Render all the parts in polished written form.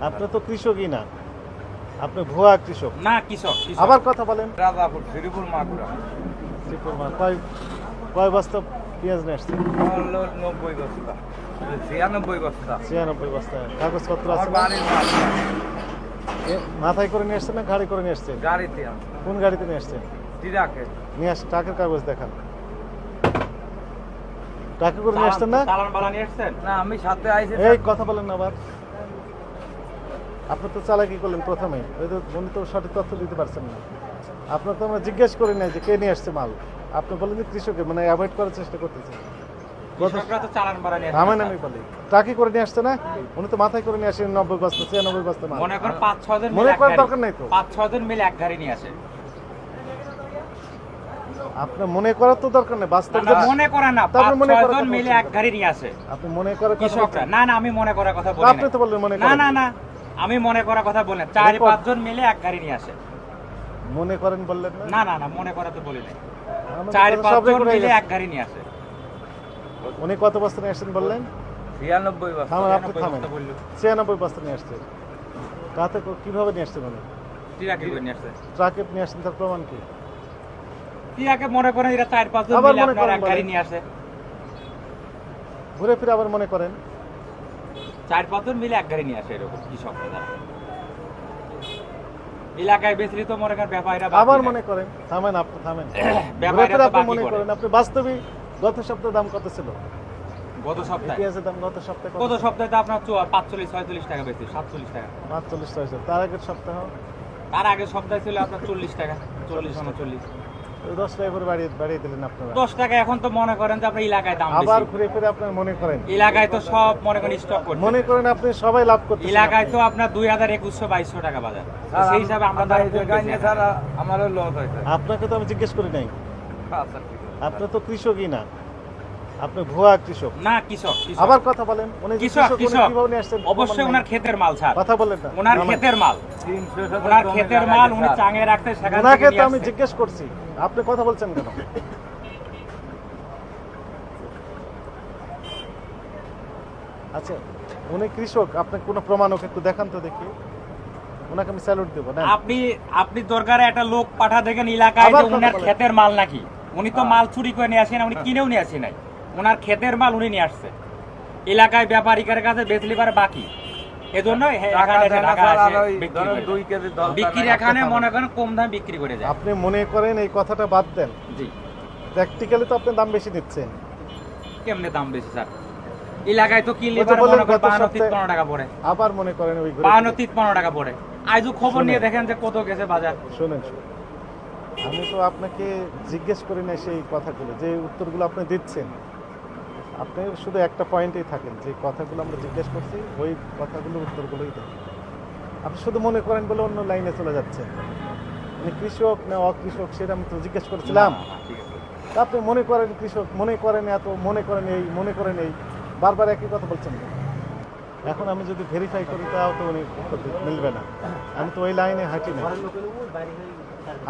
আপনি তো কৃষকই না, আপনি ভুয়া কৃষক। না কৃষক আবার কথা বলেন। রাজাপুর শ্রীপুর মাগুরা শ্রীপুর মা কয় বস্তা পেঁয়াজ নিয়ে আসছেন? 90 বস্তা 96 বস্তা 96 বস্তা। কাগজপত্র আমার আছে? বাড়ির মাল। মাথায় করে নিয়ে আসছেন না গাড়ি করে নিয়ে আসছেন? গাড়িতে আমি কোন গাড়িতে নিয়ে আসছেন? ট্রাকে নিয়ে আস, ট্রাকের কাগজ দেখান। ট্রাকে করে নিয়ে আসছেন না? চালান বালা নিয়ে আসছেন? না আমি সাথে আইছি এই কথা বলেন না আবার। আপনি তো চালাকি করলেন প্রথমে, ওই তো উনি তো সঠিক তথ্য দিতে পারছেন না। আপনার তো আমরা জিজ্ঞেস করি নাই যে কে নিয়ে আসছে মাল। আপনি বলেন যে কৃষকের, মানে অ্যাভয়েড করার চেষ্টা করতেছেন। কৃষকরা তো চালান বালা নিয়ে থামেন, আমি বলি ট্রাকে করে নিয়ে আসছে না? উনি তো মাথায় করে নিয়ে আসেন 90 বস্তা 96 বস্তা মাল। মনে করেন 5-6 জন মনে করার দরকার নাই তো। 5-6 জন মিলে এক গাড়ি নিয়ে আসে। আপনার মনে করার তো দরকার নেই, বাস্তব না, মনে করে না, তারপরে মনে 5-6 করার জন কথা মিলে বলছেন। এক গাড়ি নিয়ে আসে আপনি মনে করার কথা কৃষকরা। বলছেন। না না, আমি মনে করার কথা বলি আপনি না। তো বললেন মনে না করেন। না না, আমি মনে করার কথা বলি না। 4-5 জন মিলে এক গাড়ি নিয়ে আসে। মনে করেন বললেন না? না না না, মনে করা তো বলি না। আমার তো 4-5 সব জন রেকর্ড হয়ে মিলে গেছে। এক গাড়ি নিয়ে আসে। উনি কত বস্তা নিয়ে আসছেন বললেন? 96 বস্তা থামেন, আপনি 96 থামেন। বস্তা বললো। 96 বস্তা নিয়ে আসছে। তাতে কিভাবে নিয়ে আসছেন উনি? ট্রাকে করে নিয়ে আসে। ট্রাকে নিয়ে আসছেন, তার প্রমাণ কি? ট্রাকে মনে করেন এরা 4-5 জন আবার মিলে মনে আপনার করেন এক গাড়ি বলেন। নিয়ে আসে। ঘুরে ফিরে আবার মনে করেন। 4-5 জন মিলে এক গাড়ি নিয়ে আসে এরকম কৃষকরা যারা। এলাকায় বেশি তো মনে করেন ব্যাপারীরা আবার মনে করেন। থামেন, আপনি থামেন। ঘুরে ব্যাপারীরা ফিরে তো আপনি বাকি মনে করে। করেন। আপনি বাস্তবে গত সপ্তাহে দাম কত ছিল? গত সপ্তাহে পেঁয়াজের দাম গত সপ্তাহে কত গত ছিল? সপ্তাহে তো আপনার 45-46 টাকা বেশি, 47 টাকা। 45 হয়েছে। তার আগের সপ্তাহ তার আগের সপ্তাহে ছিল আপনার 40 টাকা, 40-39। 10 টাকা করে বাড়িয়ে দিলেন আপনারা। 10 টাকা এখন তো মনে করেন যে আপনার এলাকায় দাম আবার বেশি। ঘুরে ফিরে আপনার মনে করেন। এলাকায় তো সব মনে করেন স্টক করছে। মনে করেন আপনি সবাই লাভ করতেছেন। এলাকায় আপনি। তো আপনার 2200-2200 টাকা বাজার। তো সেই হিসাবে আমরা আমরা এই দাম জায়গায় নিয়ে ছাড়া আমারও লস হয়েছে। আপনাকে তো আমি জিজ্ঞেস করি নাই। আচ্ছা ঠিক আছে। আপনি তো কৃষকই না, আপনি ভুয়া কৃষক। না কৃষক, কৃষক। আবার কথা বলেন। উনি যে কৃষক, উনি কৃষক। কিভাবে নিয়ে আসছেন? অবশ্যই ওনার ক্ষেতের মাল ছাড়। কথা বলেন না। ওনার নামেন। ক্ষেতের মাল। 300 ওনার জমি ক্ষেতের লাগাইছে মাল উনি স্যার। চাঙে রাখতে সেখান ওনাকে থেকে তো নিয়ে আমি আসছে। জিজ্ঞেস করছি, আপনি কথা বলছেন কেন? আচ্ছা, উনি কৃষক, আপনি কোনো প্রমাণ ওকে একটু দেখান তো দেখি। ওনাকে আমি স্যালুট দেবো না? আপনি দরকারে একটা লোক পাঠা দেখেন এলাকায় আবার যে কথা উনার বলেন। ক্ষেতের মাল নাকি। উনি তো মাল চুরি করে নিয়ে আসেন, উনি কিনেও নিয়ে আসেন নাই। ওনার ক্ষেতের মাল উনি নিয়ে আসছে। এলাকায় ব্যাপারীদের কাছে বেচলি পারে বাকি। এজন্য টাকা এখানে এসে দেনা ঢাকা ছাড়া আসে আর ওই বিক্রি ধরেন করে 2 যায়। কেজি 10 বিক্রি এখানে মনে করেন কম দামে বিক্রি করে যায়। আপনি মনে করেন এই কথাটা বাদ দেন। জি, প্র্যাকটিক্যালি তো আপনি দাম বেশি দিচ্ছেন। কেমনে দাম বেশি স্যার? এলাকায় তো কিনলে ওই যে পারে বললেন মনে করেন গত 52-53 সপ্তাহে- টাকা পড়ে। আবার মনে করেন ওই ঘুরে ফিরে। 52-53 টাকা পড়ে। আজও খবর নিয়ে শুনেন। দেখেন যে কত গেছে বাজার। শুনেন, আমি তো আপনাকে জিজ্ঞেস করি না সেই কথাগুলো, যে উত্তরগুলো আপনি দিচ্ছেন। আপনি শুধু একটা পয়েন্টেই থাকেন, যে কথাগুলো আমরা জিজ্ঞেস করছি ওই কথাগুলোর উত্তরগুলোই দেন। আপনি শুধু মনে করেন বলে অন্য লাইনে চলে যাচ্ছেন। মানে কৃষক না অকৃষক সেটা আমি তো জিজ্ঞেস করেছিলাম। না, ঠিক আছে। তা আপনি মনে করেন কৃষক, মনে করেন এত, মনে করেন এই, মনে করেন এই, বারবার একই কথা বলছেন কেন? এখন আমি যদি ভেরিফাই করি তাও তো উনি উত্তর মিলবে না। আমি তো ওই লাইনে হাঁটি না।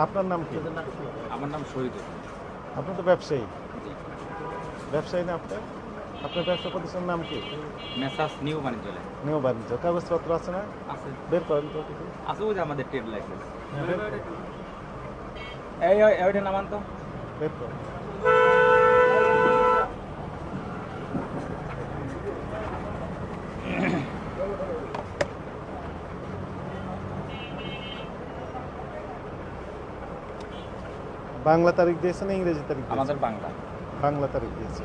আপনার নাম কি? আমার নাম শহীদুল। আপনি তো ব্যবসায়ী। জি। ব্যবসায়ী না আপনার? আপনার ব্যবসা প্রতিষ্ঠানের নাম কি? মেসাস নিউ বাণিজ্যালয় নিউ বাণিজ্য। কাগজপত্র আছে না? আছে। বের করেন তো কিছু। আছে ওই যে আমাদের ট্রেড লাইসেন্স। হ্যাঁ, বের করেন। ওইটা নামান তো। বের করেন। বাংলা তারিখ দিয়েছে না ইংরেজি তারিখ দিয়েছে? আমাদের বাংলা। বাংলা তারিখ দিয়েছে।